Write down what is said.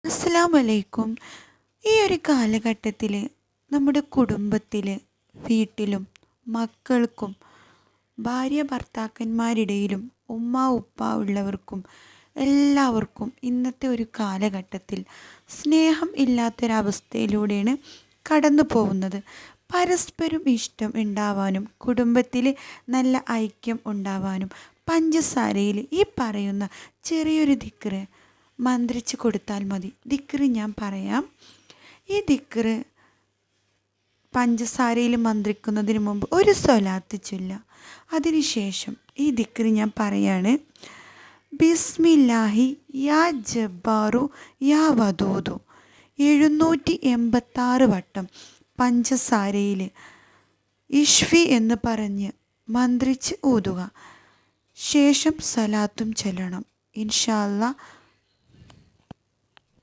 അസ്സലാമലൈക്കും. ഈ ഒരു കാലഘട്ടത്തിൽ നമ്മുടെ കുടുംബത്തിൽ, വീട്ടിലും, മക്കൾക്കും, ഭാര്യ ഭർത്താക്കന്മാരിടയിലും, ഉമ്മ ഉപ്പ ഉള്ളവർക്കും എല്ലാവർക്കും ഇന്നത്തെ ഒരു കാലഘട്ടത്തിൽ സ്നേഹം ഇല്ലാത്തൊരവസ്ഥയിലൂടെയാണ് കടന്നു പോകുന്നത്. പരസ്പരം ഇഷ്ടം ഉണ്ടാവാനും കുടുംബത്തിൽ നല്ല ഐക്യം ഉണ്ടാവാനും പഞ്ചസാരയിൽ ഈ പറയുന്ന ചെറിയൊരു ദിക്റ് മന്ത്രിച്ച് കൊടുത്താൽ മതി. ദിക്റ് ഞാൻ പറയാം. ഈ ദിക്റ് പഞ്ചസാരയിൽ മന്ത്രിക്കുന്നതിന് മുമ്പ് ഒരു സ്വലാത്ത് ചൊല്ലുക. അതിനുശേഷം ഈ ദിക്റ് ഞാൻ പറയാണ്. ബിസ്മില്ലാഹി യാ ജബ്ബാറു യാ വദൂദു 786 വട്ടം പഞ്ചസാരയിൽ ഇഷ്ഫി എന്ന് പറഞ്ഞ് മന്ത്രിച്ച് ഊതുക. ശേഷം സലാത്തും ചൊല്ലണം. ഇൻഷാ അല്ലാഹ്